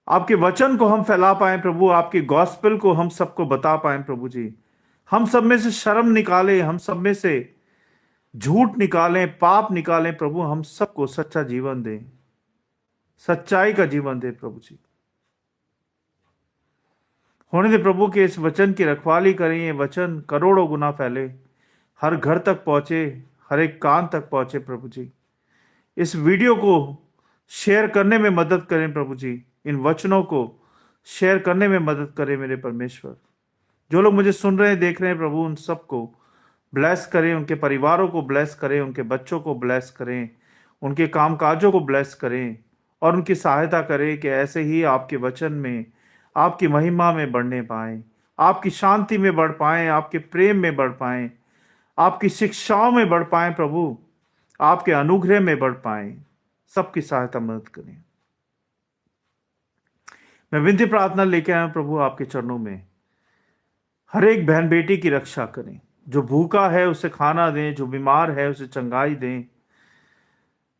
आपके वचन को हम फैला पाएं प्रभु, आपके गॉस्पेल को हम सबको बता पाएं प्रभु जी। हम सब में से शर्म निकालें, हम सब में से झूठ निकालें, पाप निकालें प्रभु। हम सबको सच्चा जीवन दें, सच्चाई का जीवन दें प्रभु जी। होने दे प्रभु के इस वचन की रखवाली करें, ये वचन करोड़ों गुना फैले, हर घर तक पहुंचे, हर एक कान तक पहुंचे प्रभु जी। इस वीडियो को शेयर करने में मदद करें प्रभु जी, इन वचनों को शेयर करने में मदद करें मेरे परमेश्वर। जो लोग मुझे सुन रहे हैं, देख रहे हैं प्रभु, उन सबको ब्लेस करें, उनके परिवारों को ब्लेस करें, उनके बच्चों को ब्लेस करें, उनके कामकाजों को ब्लेस करें और उनकी सहायता करें कि ऐसे ही आपके वचन में, आपकी महिमा में बढ़ने पाएं, आपकी शांति में बढ़ पाएं, आपके प्रेम में बढ़ पाएं, आपकी शिक्षाओं में बढ़ पाएं प्रभु, आपके अनुग्रह में बढ़ पाएं। सबकी सहायता मदद करें। मैं विनती प्रार्थना लेके आया प्रभु आपके चरणों में, हर एक बहन बेटी की रक्षा करें। जो भूखा है उसे खाना दें, जो बीमार है उसे चंगाई दें,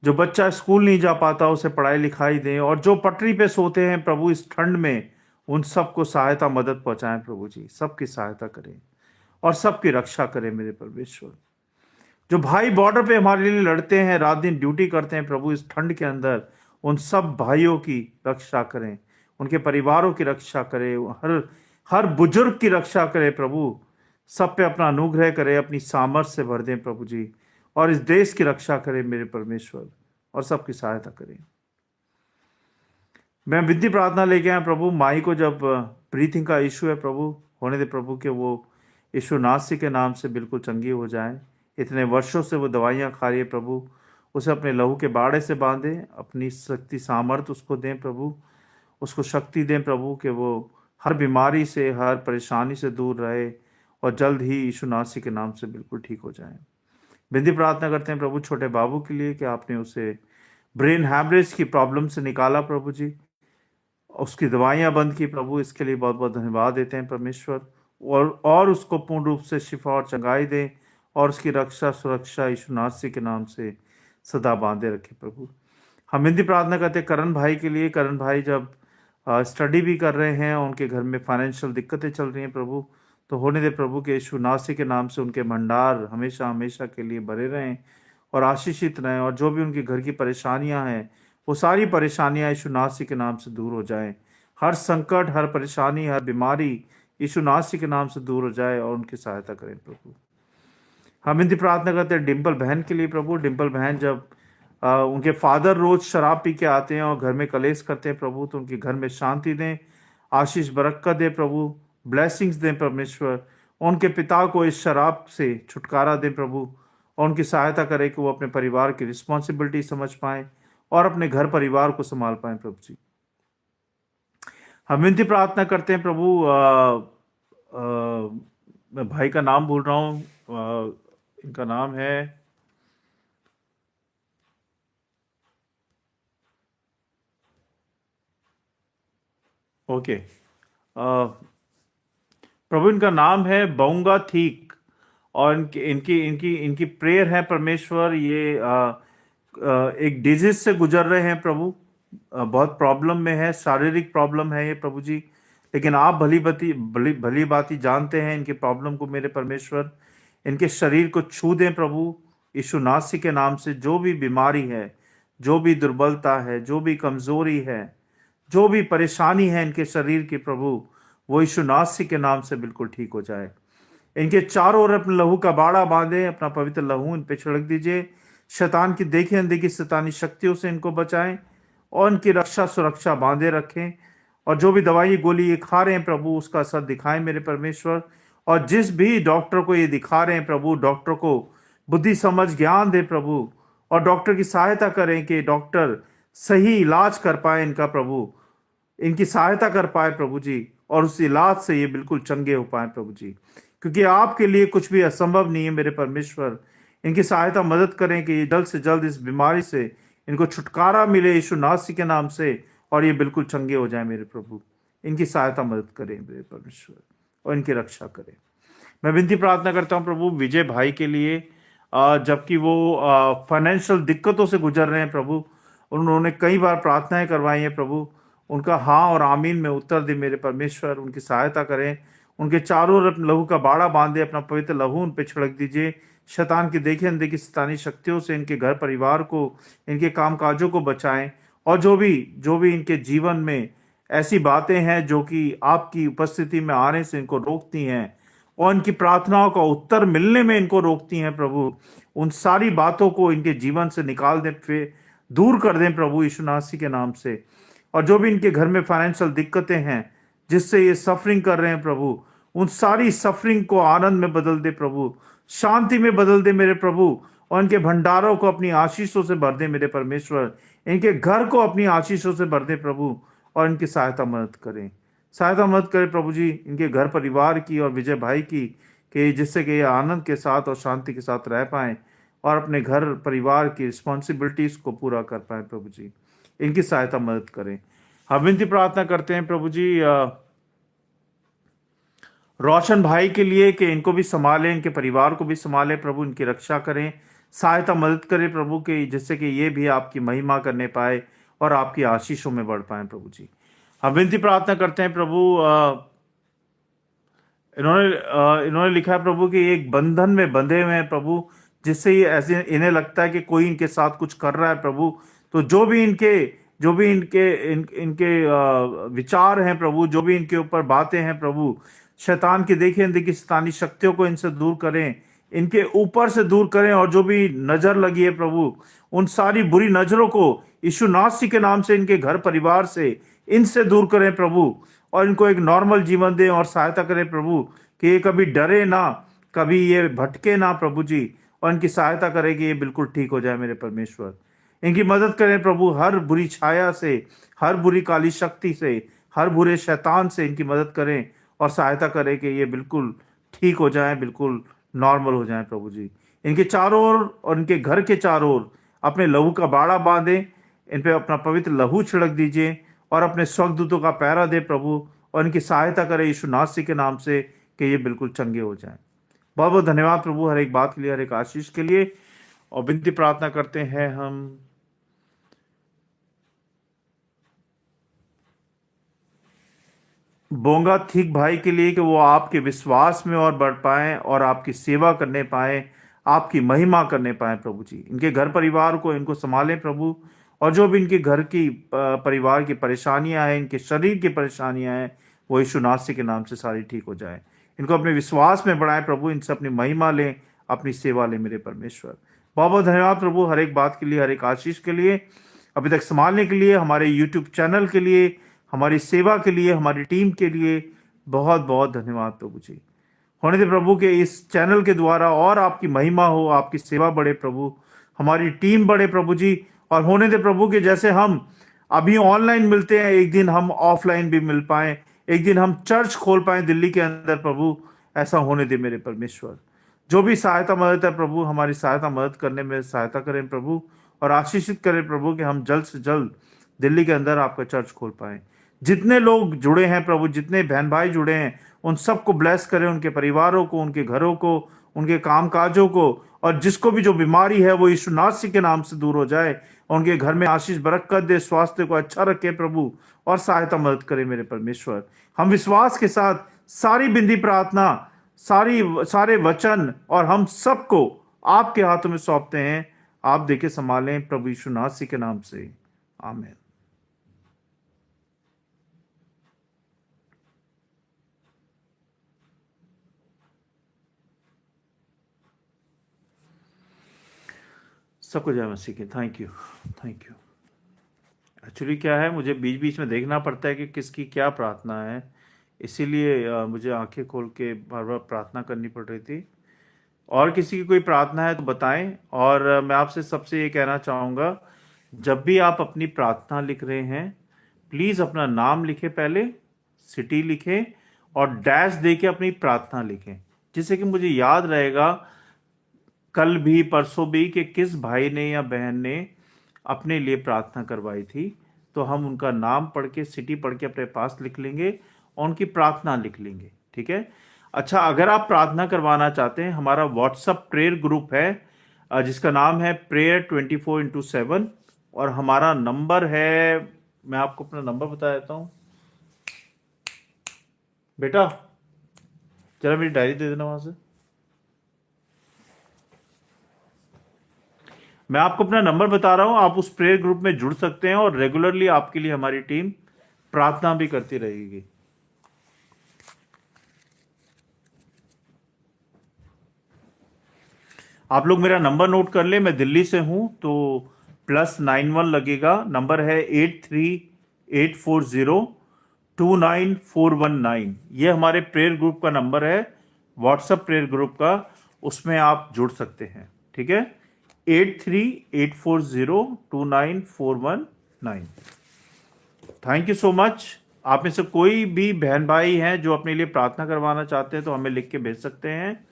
जो बच्चा स्कूल नहीं जा पाता उसे पढ़ाई लिखाई दें, और जो पटरी पे सोते हैं प्रभु इस ठंड में, उन सबको सहायता मदद पहुंचाएं प्रभु जी। सबकी सहायता करें और सबकी रक्षा करें मेरे परमेश्वर। जो भाई बॉर्डर पे हमारे लिए लड़ते हैं, रात दिन ड्यूटी करते हैं प्रभु इस ठंड के अंदर, उन सब भाइयों की रक्षा करें, उनके परिवारों की रक्षा करें, हर हर बुजुर्ग की रक्षा करें प्रभु। सब पे अपना अनुग्रह करें, अपनी सामर्थ से भर दें प्रभु जी, और इस देश की रक्षा करें मेरे परमेश्वर, और सबकी सहायता करें। मैं विनती प्रार्थना लेके आया प्रभु, माई को जब ब्रीथिंग का इशू है प्रभु, होने दे प्रभु के वो यीशु नासरी के नाम से बिल्कुल चंगी हो जाए। इतने वर्षों से वो दवाइयाँ खा रही है प्रभु, उसे अपने लहू के बाड़े से बांधें, अपनी शक्ति सामर्थ उसको दें प्रभु, उसको शक्ति दें प्रभु कि वो हर बीमारी से, हर परेशानी से दूर रहे और जल्द ही यीशु नासरी के नाम से बिल्कुल ठीक हो जाए। विनती प्रार्थना करते हैं प्रभु छोटे बाबू के लिए कि आपने उसे ब्रेन हैमरेज की प्रॉब्लम से निकाला प्रभु जी, उसकी दवाइयाँ बंद की प्रभु, इसके लिए बहुत बहुत धन्यवाद देते हैं परमेश्वर। और उसको पूर्ण रूप से शिफा और चंगाई दें, और उसकी रक्षा सुरक्षा यीशु नासरी के नाम से सदा बांधे रखे प्रभु। हम विनती प्रार्थना करते हैं करण भाई के लिए। करण भाई जब स्टडी भी कर रहे हैं, उनके घर में फाइनेंशियल दिक्कतें चल रही हैं प्रभु, तो होने दे प्रभु के यीशु नासी के नाम से उनके भंडार हमेशा हमेशा के लिए भरे रहें और आशीषित रहें, और जो भी उनके घर की परेशानियां हैं वो सारी परेशानियां यीशु नासी के नाम से दूर हो जाएं। हर संकट, हर परेशानी, हर बीमारी यीशु नासी के नाम से दूर हो जाए और उनकी सहायता करें प्रभु। हम इनकी प्रार्थना करते हैं डिम्पल बहन के लिए प्रभु। डिम्पल बहन जब उनके फादर रोज शराब पी के आते हैं और घर में कलेश करते हैं प्रभु, तो उनके घर में शांति दें, आशीष बरकत दे प्रभु, ब्लेसिंग्स दें परमेश्वर। उनके पिता को इस शराब से छुटकारा दें प्रभु, और उनकी सहायता करें कि वो अपने परिवार की रिस्पॉन्सिबिलिटी समझ पाएं और अपने घर परिवार को संभाल पाएं प्रभु जी। हम विनती प्रार्थना करते हैं प्रभु, मैं भाई का नाम भूल रहा हूँ, इनका नाम है ओके प्रभु, इनका नाम है बउंगा थीक, और इनकी इनकी इनकी इनकी प्रेयर है परमेश्वर। ये एक डिजीज से गुजर रहे हैं प्रभु, बहुत प्रॉब्लम में है, शारीरिक प्रॉब्लम है ये प्रभु जी, लेकिन आप भली बाती जानते हैं इनकी प्रॉब्लम को मेरे परमेश्वर। इनके शरीर को छू दें प्रभु यीशु नासी के नाम से। जो भी बीमारी है, जो भी दुर्बलता है, जो भी कमजोरी है, जो भी परेशानी है इनके शरीर की प्रभु, वो यीशु नासी के नाम से बिल्कुल ठीक हो जाए। इनके चारों ओर अपने लहू का बाड़ा बांधे, अपना पवित्र लहू इन पे छिड़क दीजिए। शैतान की देखी अनदेखी शैतानी शक्तियों से इनको बचाएं और इनकी रक्षा सुरक्षा बांधे रखें। और जो भी दवाई गोली ये खा रहे हैं प्रभु, उसका असर दिखाएं मेरे परमेश्वर। और जिस भी डॉक्टर को ये दिखा रहे हैं प्रभु, डॉक्टर को बुद्धि समझ ज्ञान दे प्रभु, और डॉक्टर की सहायता करें कि डॉक्टर सही इलाज कर पाए इनका प्रभु, इनकी सहायता कर पाए प्रभु जी, और उस इलाज से ये बिल्कुल चंगे हो पाए प्रभु जी, क्योंकि आपके लिए कुछ भी असंभव नहीं है मेरे परमेश्वर। इनकी सहायता मदद करें कि जल्द से जल्द इस बीमारी से इनको छुटकारा मिले यीशु नासी के नाम से, और ये बिल्कुल चंगे हो जाए मेरे प्रभु। इनकी सहायता मदद करें मेरे परमेश्वर, और इनकी रक्षा करें। मैं विनती प्रार्थना करता हूँ प्रभु विजय भाई के लिए, जबकि वो फाइनेंशियल दिक्कतों से गुजर रहे हैं प्रभु। उन्होंने कई बार प्रार्थनाएं करवाई हैं प्रभु, उनका हाँ और आमीन में उत्तर दे मेरे परमेश्वर। उनकी सहायता करें, उनके चारों ओर अपने लहू का बाड़ा बांधे, अपना पवित्र लहू उन पे छिड़क दीजिए। शैतान की देखी अनदेखी शैतानी शक्तियों से इनके घर परिवार को, इनके काम काजों को बचाएं। और जो भी इनके जीवन में ऐसी बातें हैं जो कि आपकी उपस्थिति में आने से इनको रोकती हैं और इनकी प्रार्थनाओं का उत्तर मिलने में इनको रोकती हैं प्रभु, उन सारी बातों को इनके जीवन से निकाल दें, फिर दूर कर दें प्रभु यीशु नासी के नाम से। और जो भी इनके घर में फाइनेंशियल दिक्कतें हैं जिससे ये सफरिंग कर रहे हैं प्रभु, उन सारी सफरिंग को आनंद में बदल दे प्रभु, शांति में बदल दे मेरे प्रभु, और इनके भंडारों को अपनी आशीषों से भर दे मेरे परमेश्वर। इनके घर को अपनी आशीषों से भर दे प्रभु, और इनकी सहायता मदद करें प्रभु जी, इनके घर परिवार की और विजय भाई की, कि जिससे कि ये आनंद के साथ और शांति के साथ रह पाएं और अपने घर परिवार की रिस्पॉन्सिबिलिटीज को पूरा कर पाएं प्रभु जी। इनकी सहायता मदद करें। हम विनती प्रार्थना करते हैं प्रभु जी रोशन भाई के लिए, कि इनको भी संभालें, इनके परिवार को भी संभालें प्रभु, इनकी रक्षा करें, सहायता मदद करें प्रभु, के जिससे कि ये भी आपकी महिमा करने पाए और आपकी आशीषों में बढ़ पाए प्रभु जी। हम विनती प्रार्थना करते हैं प्रभु, इन्होंने लिखा है प्रभु कि एक बंधन में बंधे हुए हैं प्रभु, जिससे ये ऐसे इन्हें लगता है कि कोई इनके साथ कुछ कर रहा है प्रभु। तो जो भी इनके विचार हैं प्रभु, जो भी इनके ऊपर बातें हैं प्रभु, शैतान की देखी अनदेखी शैतानी शक्तियों को इनसे दूर करें, इनके ऊपर से दूर करें। और जो भी नजर लगी है प्रभु, उन सारी बुरी नजरों को यीशु नासी के नाम से इनके घर परिवार से इनसे दूर करें प्रभु, और इनको एक नॉर्मल जीवन दें और सहायता करें प्रभु, कि ये कभी डरे ना, कभी ये भटके ना प्रभु जी, और इनकी सहायता करें कि ये बिल्कुल ठीक हो जाए मेरे परमेश्वर। इनकी मदद करें प्रभु, हर बुरी छाया से, हर बुरी काली शक्ति से, हर बुरे शैतान से इनकी मदद करें और सहायता करें कि ये बिल्कुल ठीक हो जाएं, बिल्कुल नॉर्मल हो जाएं प्रभु जी। इनके चारों ओर और इनके घर के चारों ओर अपने लहू का बाड़ा बांधें, इन पे अपना पवित्र लहू छिड़क दीजिए और अपने स्वर्गदूतों का पहरा दे प्रभु, और इनकी सहायता करें यीशु नासी के नाम से कि ये बिल्कुल चंगे हो जाएं। बहुत बहुत धन्यवाद प्रभु हर एक बात के लिए, हर एक आशीष के लिए। और विनती प्रार्थना करते हैं हम बोंगा ठीक भाई के लिए कि वो आपके विश्वास में और बढ़ पाएं और आपकी सेवा करने पाएं, आपकी महिमा करने पाएं प्रभु जी। इनके घर परिवार को इनको संभालें प्रभु, और जो भी इनके घर की परिवार की परेशानियां हैं, इनके शरीर की परेशानियां हैं, वो यीशु नासरी के नाम से सारी ठीक हो जाए। इनको अपने विश्वास में बढ़ाएं प्रभु, इनसे अपनी महिमा लें, अपनी सेवा लें मेरे परमेश्वर। बहुत बहुत धन्यवाद प्रभु, हर एक बात के लिए, हर एक आशीष के लिए, अभी तक संभालने के लिए, हमारे यूट्यूब चैनल के लिए, हमारी सेवा के लिए, हमारी टीम के लिए बहुत बहुत धन्यवाद प्रभु जी। होने दे प्रभु के इस चैनल के द्वारा और आपकी महिमा हो, आपकी सेवा बढ़े प्रभु, हमारी टीम बढ़े प्रभु जी। और होने दे प्रभु के जैसे हम अभी ऑनलाइन मिलते हैं, एक दिन हम ऑफलाइन भी मिल पाए, एक दिन हम चर्च खोल पाए दिल्ली के अंदर प्रभु, ऐसा होने दे मेरे परमेश्वर। जो भी सहायता मदद है प्रभु, हमारी सहायता मदद करने में सहायता करें प्रभु, और आशीषित करें प्रभु कि हम जल्द से जल्द दिल्ली के अंदर आपका चर्च खोल पाए। जितने लोग जुड़े हैं प्रभु, जितने बहन भाई जुड़े हैं, उन सबको ब्लेस करें, उनके परिवारों को, उनके घरों को, उनके काम काजों को, और जिसको भी जो बीमारी है वो यीशु नासरी के नाम से दूर हो जाए, और उनके घर में आशीष बरकत दे, स्वास्थ्य को अच्छा रखे प्रभु, और सहायता मदद करे मेरे परमेश्वर। हम विश्वास के साथ सारी बिंदी प्रार्थना, सारे वचन और हम सबको आपके हाथों में सौंपते हैं। आप देखे संभालें प्रभु यीशु नासरी के नाम से, आमीन। सबको जय मसीह की। Thank you, thank you. Actually क्या है, मुझे बीच बीच में देखना पड़ता है कि किसकी क्या प्रार्थना है, इसीलिए मुझे आंखें खोल के बार बार प्रार्थना करनी पड़ रही थी। और किसी की कोई प्रार्थना है तो बताएं। और मैं आपसे सबसे ये कहना चाहूँगा, जब भी आप अपनी प्रार्थना लिख रहे हैं, प्लीज़ अपना नाम लिखें, पहले सिटी लिखें और डैश दे के अपनी प्रार्थना लिखें, जिससे कि मुझे याद रहेगा कल भी परसों भी कि किस भाई ने या बहन ने अपने लिए प्रार्थना करवाई थी। तो हम उनका नाम पढ़ के, सिटी पढ़ के अपने पास लिख लेंगे और उनकी प्रार्थना लिख लेंगे, ठीक है। अच्छा, अगर आप प्रार्थना करवाना चाहते हैं, हमारा व्हाट्सअप प्रेयर ग्रुप है जिसका नाम है प्रेयर 24/7, और हमारा नंबर है, मैं आपको अपना नंबर बता देता हूँ। बेटा जरा मेरी डायरी दे देना वहां से। मैं आपको अपना नंबर बता रहा हूं, आप उस प्रेयर ग्रुप में जुड़ सकते हैं और रेगुलरली आपके लिए हमारी टीम प्रार्थना भी करती रहेगी। आप लोग मेरा नंबर नोट कर ले, मैं दिल्ली से हूं तो +91 लगेगा। नंबर है 8384029419। ये हमारे प्रेयर ग्रुप का नंबर है, व्हाट्सएप प्रेयर ग्रुप का, उसमें आप जुड़ सकते हैं, ठीक है। 8384029419। Thank you so much. आप में से कोई भी बहन भाई हैं जो अपने लिए प्रार्थना करवाना चाहते हैं तो हमें लिख के भेज सकते हैं।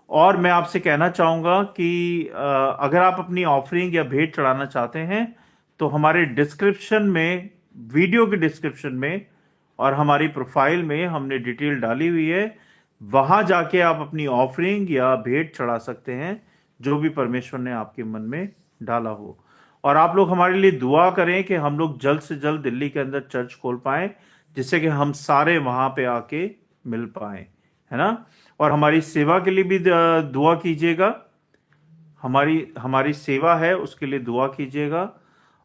और मैं आपसे कहना चाहूँगा कि अगर आप अपनी ऑफरिंग या भेंट चढ़ाना चाहते हैं तो हमारे डिस्क्रिप्शन में, वीडियो के डिस्क्रिप्शन में और हमारी प्रोफाइल में हमने डिटेल डाली हुई है, वहाँ जाके आप अपनी ऑफरिंग या भेंट चढ़ा सकते हैं, जो भी परमेश्वर ने आपके मन में डाला हो। और आप लोग हमारे लिए दुआ करें कि हम लोग जल्द से जल्द दिल्ली के अंदर चर्च खोल पाएं, जिससे कि हम सारे वहाँ पे आके मिल पाएं, है ना। और हमारी सेवा के लिए भी दुआ कीजिएगा, हमारी हमारी सेवा है उसके लिए दुआ कीजिएगा,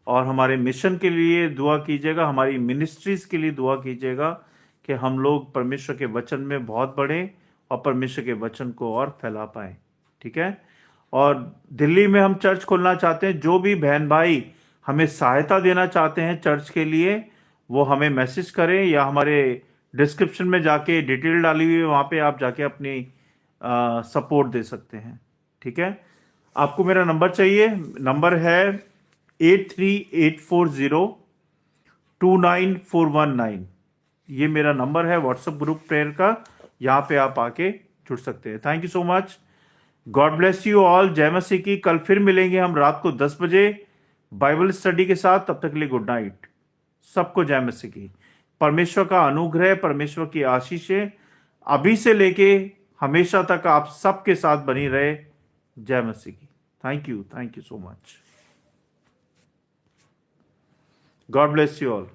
और हमारे मिशन के लिए दुआ कीजिएगा, हमारी मिनिस्ट्रीज के लिए दुआ कीजिएगा कि हम लोग परमेश्वर के वचन में बहुत बढ़ें और परमेश्वर के वचन को और फैला पाएं, ठीक है। और दिल्ली में हम चर्च खोलना चाहते हैं। जो भी बहन भाई हमें सहायता देना चाहते हैं चर्च के लिए, वो हमें मैसेज करें या हमारे डिस्क्रिप्शन में जाके डिटेल डाली हुई है, वहाँ पे आप जाके अपनी सपोर्ट दे सकते हैं, ठीक है। आपको मेरा नंबर चाहिए, नंबर है 8384029419। ये मेरा नंबर है व्हाट्सएप ग्रुप प्रेयर का, यहाँ पे आप आके जुड़ सकते हैं। Thank you so much, God bless you all. जय मसीह की। कल फिर मिलेंगे हम रात को 10 बजे बाइबल स्टडी के साथ। तब तक के लिए गुड नाइट। सबको जय मसीह की। परमेश्वर का अनुग्रह, परमेश्वर की आशीषें अभी से लेके हमेशा तक आप सबके साथ बनी रहे। जय मसीह की। Thank you so much. God bless you all.